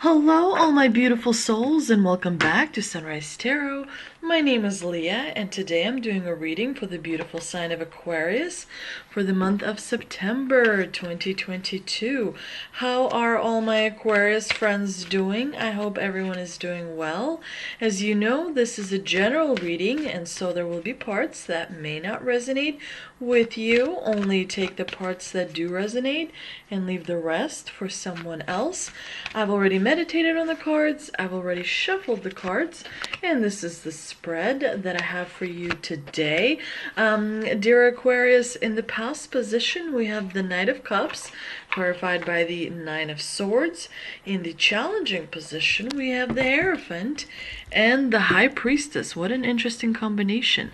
Hello, all my beautiful souls, and welcome back to Sunrise Tarot. My name is Leah, and today I'm doing a reading for the beautiful sign of Aquarius for the month of September 2022. How are all my Aquarius friends doing? I hope everyone is doing well. As you know, this is a general reading, and so there will be parts that may not resonate with you. Only take the parts that do resonate and leave the rest for someone else. I've already meditated on the cards, I've already shuffled the cards, and this is the spread that I have for you today. Dear Aquarius, in the past position we have the Knight of Cups, clarified by the Nine of Swords. In the challenging position we have the Hierophant and the High Priestess. What an interesting combination.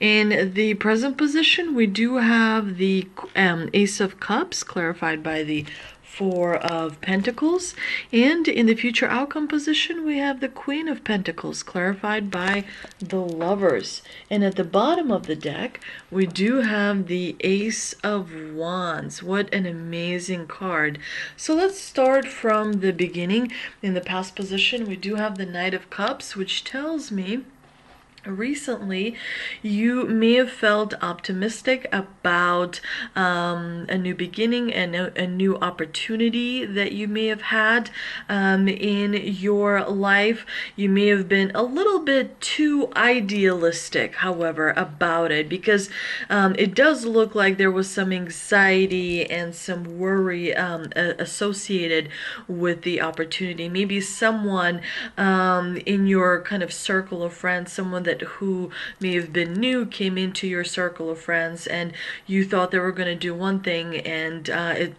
In the present position we do have the Ace of Cups, clarified by the Four of Pentacles, and in the future outcome position we have the Queen of Pentacles, clarified by the Lovers. And at the bottom of the deck we do have the Ace of Wands. What an amazing card. So let's start from the beginning. In the past position we do have the Knight of Cups, which tells me recently you may have felt optimistic about a new beginning and a new opportunity that you may have had in your life. You may have been a little bit too idealistic, however, about it, because it does look like there was some anxiety and some worry associated with the opportunity. Maybe someone in your kind of circle of friends, someone who may have been new, came into your circle of friends and you thought they were going to do one thing and it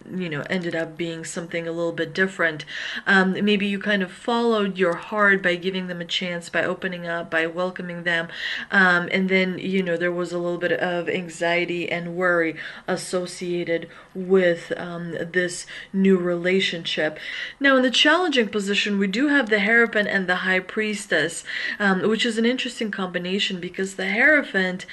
ended up being something a little bit different. Maybe you kind of followed your heart by giving them a chance, by opening up, by welcoming them, and then there was a little bit of anxiety and worry associated with this new relationship. Now in the challenging position we do have the Hierophant and the High Priestess, which is an interesting combination, because the Hierophant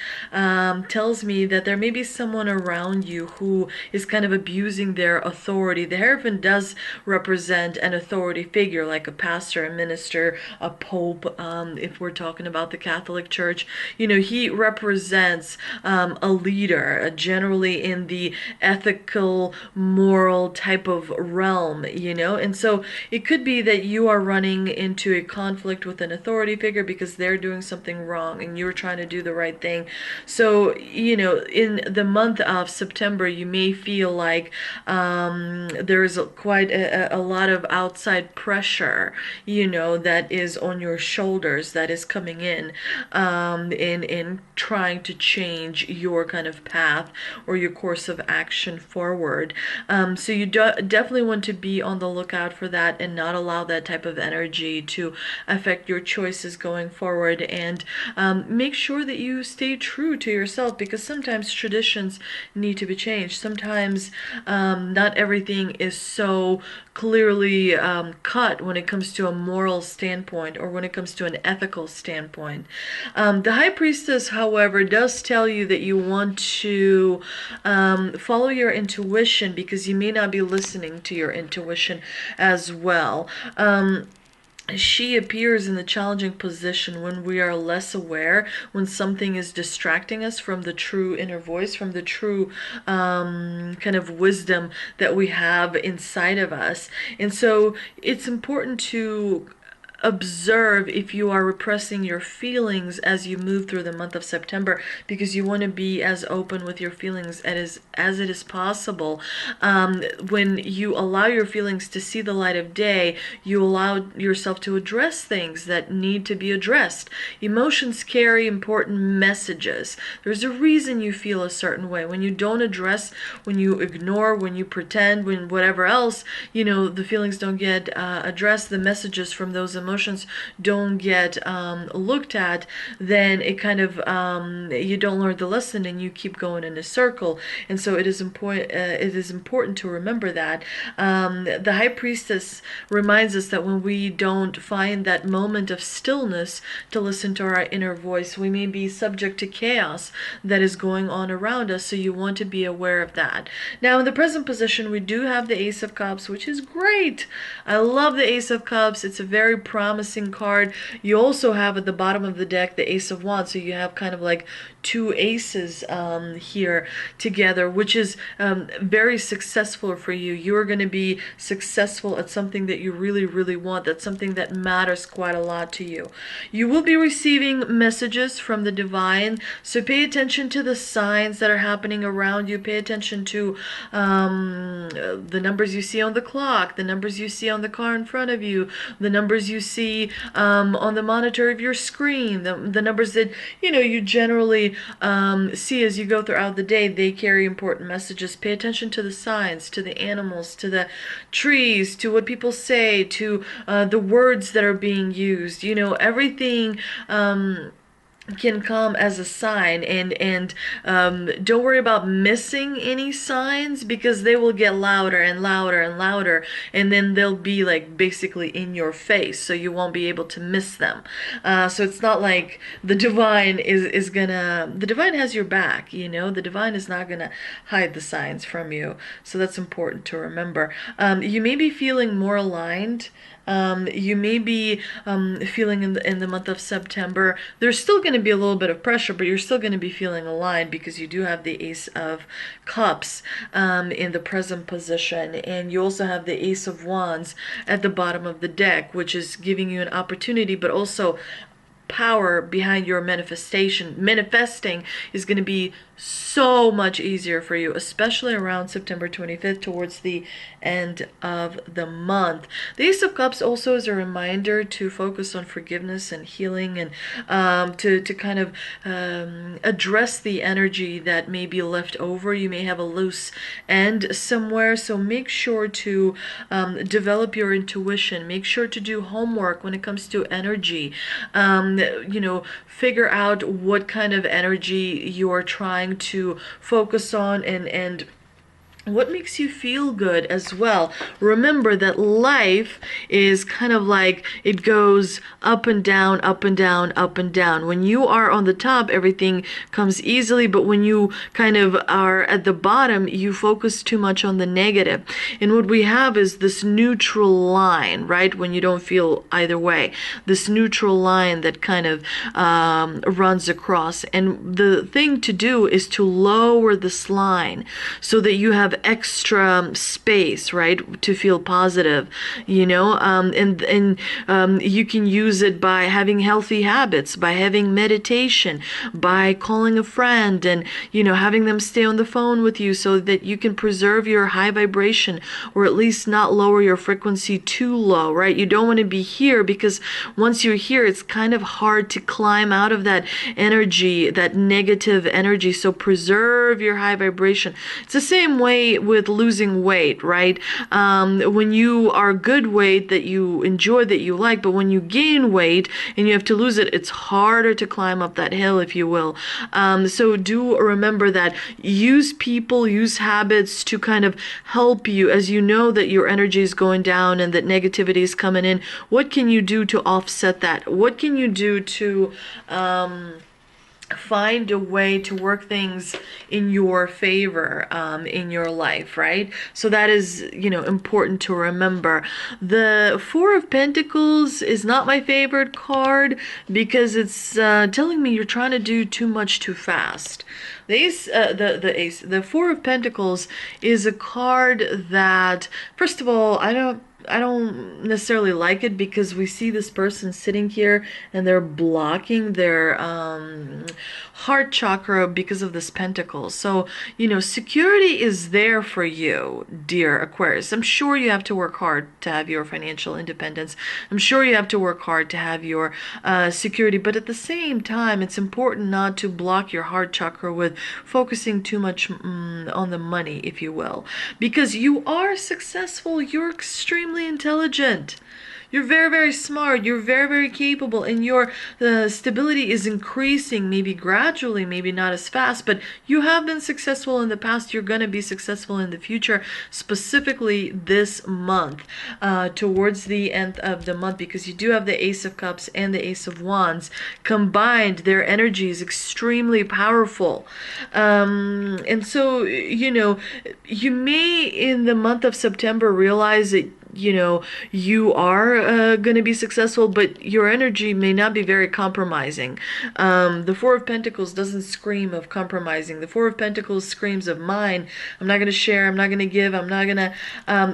tells me that there may be someone around you who is kind of abusing their authority. The Hierophant does represent an authority figure, like a pastor, a minister, a pope, if we're talking about the Catholic Church. He represents a leader, generally in the ethical, moral type of realm, and so it could be that you are running into a conflict with an authority figure because they're doing something wrong and you're trying to do the right thing. So in the month of September you may feel like there's quite a lot of outside pressure that is on your shoulders, that is coming in trying to change your kind of path or your course of action forward. So you definitely want to be on the lookout for that and not allow that type of energy to affect your choices going forward. And make sure that you stay true to yourself, because sometimes traditions need to be changed. Sometimes not everything is so clearly cut when it comes to a moral standpoint or when it comes to an ethical standpoint. The High Priestess, however, does tell you that you want to follow your intuition, because you may not be listening to your intuition as well. She appears in the challenging position when we are less aware, when something is distracting us from the true inner voice, from the true kind of wisdom that we have inside of us. And so it's important to observe if you are repressing your feelings as you move through the month of September, because you want to be as open with your feelings as it is possible. When you allow your feelings to see the light of day, you allow yourself to address things that need to be addressed. Emotions carry important messages. There's a reason you feel a certain way. When you don't address, when you ignore, when you pretend, when whatever else, the feelings don't get addressed, the messages from those emotions emotions don't get looked at, then it kind of you don't learn the lesson and you keep going in a circle. And so it is important to remember that. The high priestess reminds us that when we don't find that moment of stillness to listen to our inner voice, we may be subject to chaos that is going on around us. So you want to be aware of that. Now, in the present position, we do have the Ace of Cups, which is great. I love the Ace of Cups. It's a very promising card. You also have at the bottom of the deck the Ace of Wands, so you have kind of like two aces here together, which is very successful for you. You're going to be successful at something that you really, really want. That's something that matters quite a lot to you. You will be receiving messages from the divine, so pay attention to the signs that are happening around you. Pay attention to the numbers you see on the clock, the numbers you see on the car in front of you, the numbers you see on the monitor of your screen, the numbers that you generally see as you go throughout the day. They carry important messages. Pay attention to the signs, to the animals, to the trees, to what people say, to the words that are being used. Everything can come as a sign, and don't worry about missing any signs, because they will get louder and louder and louder, and then they'll be like basically in your face, so you won't be able to miss them. So it's not like the divine the divine has your back. The divine is not gonna hide the signs from you. So that's important to remember. You may be feeling more aligned. You may be feeling in the month of September, there's still going to be a little bit of pressure, but you're still going to be feeling aligned, because you do have the Ace of Cups in the present position, and you also have the Ace of Wands at the bottom of the deck, which is giving you an opportunity, but also power behind your manifestation. Manifesting is going to be so much easier for you, especially around September 25th, towards the end of the month. The Ace of Cups also is a reminder to focus on forgiveness and healing, and to kind of address the energy that may be left over. You may have a loose end somewhere, so make sure to develop your intuition. Make sure to do homework when it comes to energy. Figure out what kind of energy you're trying to focus on, and what makes you feel good as well. Remember that life is kind of like it goes up and down, up and down, up and down. When you are on the top, everything comes easily, but when you kind of are at the bottom, you focus too much on the negative. And what we have is this neutral line, right? When you don't feel either way, this neutral line that kind of runs across. And the thing to do is to lower this line so that you have extra space, right, to feel positive, and you can use it by having healthy habits, by having meditation, by calling a friend and having them stay on the phone with you, so that you can preserve your high vibration, or at least not lower your frequency too low, right? You don't want to be here, because once you're here, it's kind of hard to climb out of that energy, that negative energy. So preserve your high vibration. It's the same way with losing weight, right? When you are good weight that you enjoy, that you like, but when you gain weight and you have to lose it, it's harder to climb up that hill, if you will. So do remember that. Use people, use habits to kind of help you as you know that your energy is going down and that negativity is coming in. What can you do to offset that? What can you do to find a way to work things in your favor in your life, right? So that is, important to remember. The Four of Pentacles is not my favorite card, because it's telling me you're trying to do too much too fast. The Four of Pentacles is a card that, first of all, I don't necessarily like it, because we see this person sitting here and they're blocking their heart chakra because of this pentacle. So, security is there for you, dear Aquarius. I'm sure you have to work hard to have your financial independence. I'm sure you have to work hard to have your security. But at the same time, it's important not to block your heart chakra with focusing too much on the money, if you will. Because you are successful. You're extremely intelligent. You're very, very smart. You're very, very capable, and your stability is increasing, maybe gradually, maybe not as fast, but you have been successful in the past. You're going to be successful in the future, specifically this month, towards the end of the month, because you do have the Ace of Cups and the Ace of Wands. Combined, their energy is extremely powerful. And so, you may in the month of September realize that you are going to be successful, but your energy may not be very compromising. The Four of Pentacles doesn't scream of compromising. The Four of Pentacles screams of mine. I'm not going to share. I'm not going to give. I'm not going to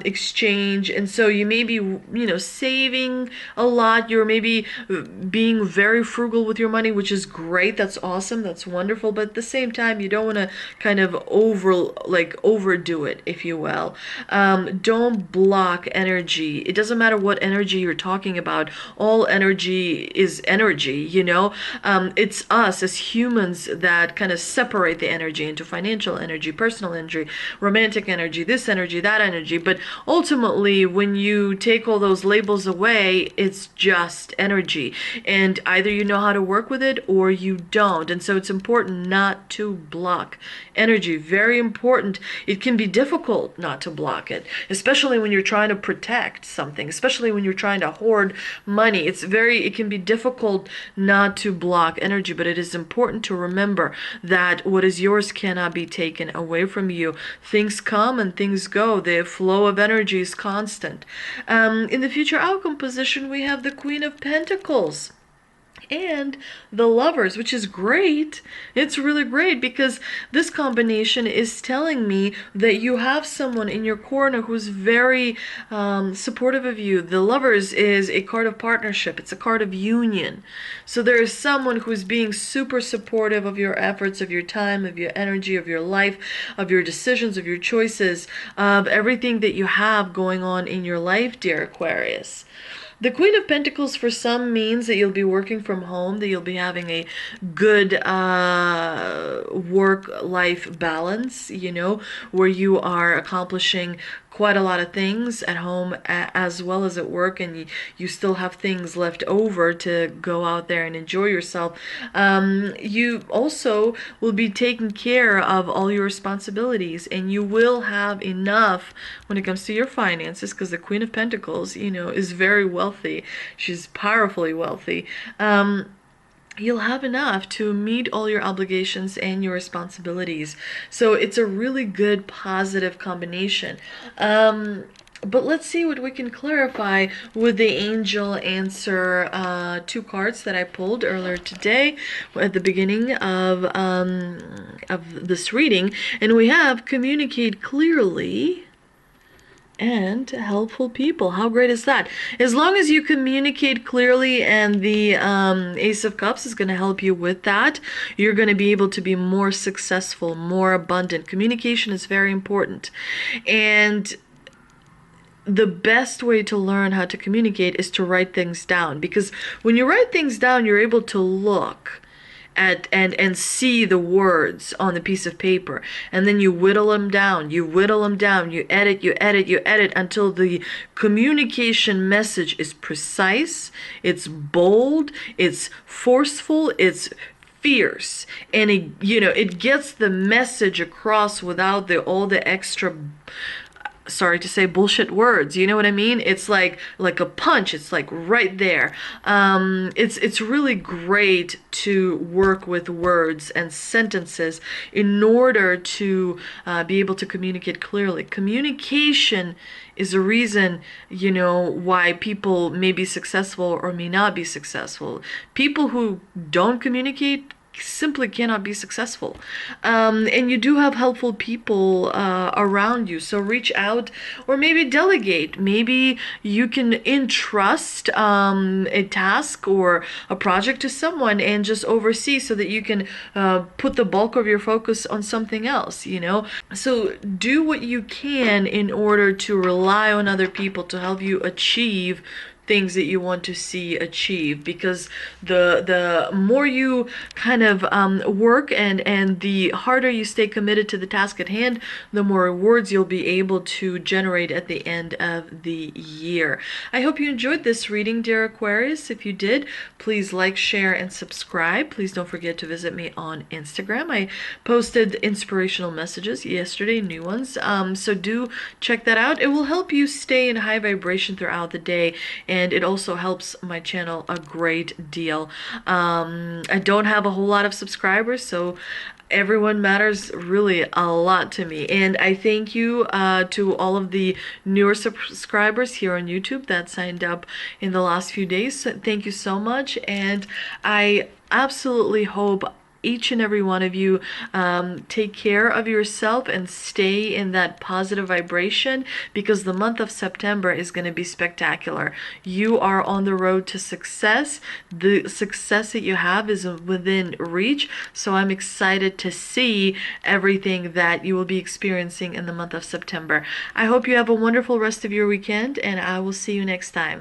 exchange. And so you may be, saving a lot. You're maybe being very frugal with your money, which is great. That's awesome. That's wonderful. But at the same time, you don't want to kind of overdo it, if you will. Don't block energy. It doesn't matter what energy you're talking about. All energy is energy, it's us as humans that kind of separate the energy into financial energy, personal energy, romantic energy, this energy, that energy. But ultimately, when you take all those labels away, it's just energy. And either you know how to work with it or you don't. And so it's important not to block energy. Very important. It can be difficult not to block it, especially when you're trying to protect something, especially when you're trying to hoard money. It can be difficult not to block energy, but it is important to remember that what is yours cannot be taken away from you. Things come and things go. The flow of energy is constant. In the future outcome position, we have the Queen of Pentacles and the Lovers, which is great. It's really great because this combination is telling me that you have someone in your corner who's very supportive of you. The Lovers is a card of partnership. It's a card of union. So there is someone who's being super supportive of your efforts, of your time, of your energy, of your life, of your decisions, of your choices, of everything that you have going on in your life, dear Aquarius. The Queen of Pentacles for some means that you'll be working from home, that you'll be having a good work-life balance, where you are accomplishing quite a lot of things at home as well as at work, and you still have things left over to go out there and enjoy yourself. You also will be taking care of all your responsibilities, and you will have enough when it comes to your finances, because the Queen of Pentacles, is very wealthy. She's powerfully wealthy. You'll have enough to meet all your obligations and your responsibilities. So it's a really good positive combination. But let's see what we can clarify with the angel answer 2 cards that I pulled earlier today at the beginning of this reading. And we have communicate clearly and helpful people. How great is that? As long as you communicate clearly, and the Ace of Cups is going to help you with that, you're going to be able to be more successful, more abundant. Communication is very important. And the best way to learn how to communicate is to write things down, because when you write things down, you're able to look at and see the words on the piece of paper, and then you whittle them down, you edit until the communication message is precise, it's bold, it's forceful, it's fierce, and it gets the message across without all the extra, sorry to say, bullshit words. You know what I mean? It's like a punch. It's like right there. It's really great to work with words and sentences in order to be able to communicate clearly. Communication is a reason, why people may be successful or may not be successful. People who don't communicate simply cannot be successful. And you do have helpful people around you, so reach out or maybe delegate. Maybe you can entrust a task or a project to someone and just oversee, so that you can put the bulk of your focus on something else. So do what you can in order to rely on other people to help you achieve things that you want to see achieved, because the more you kind of work and the harder you stay committed to the task at hand, the more rewards you'll be able to generate at the end of the year. I hope you enjoyed this reading, dear Aquarius. If you did, please like, share, and subscribe. Please don't forget to visit me on Instagram. I posted inspirational messages yesterday, new ones, so do check that out. It will help you stay in high vibration throughout the day, and it also helps my channel a great deal. I don't have a whole lot of subscribers, so everyone matters really a lot to me, and I thank you to all of the newer subscribers here on YouTube that signed up in the last few days. So thank you so much, and I absolutely hope each and every one of you take care of yourself and stay in that positive vibration, because the month of September is going to be spectacular. You are on the road to success. The success that you have is within reach, so I'm excited to see everything that you will be experiencing in the month of September. I hope you have a wonderful rest of your weekend, and I will see you next time.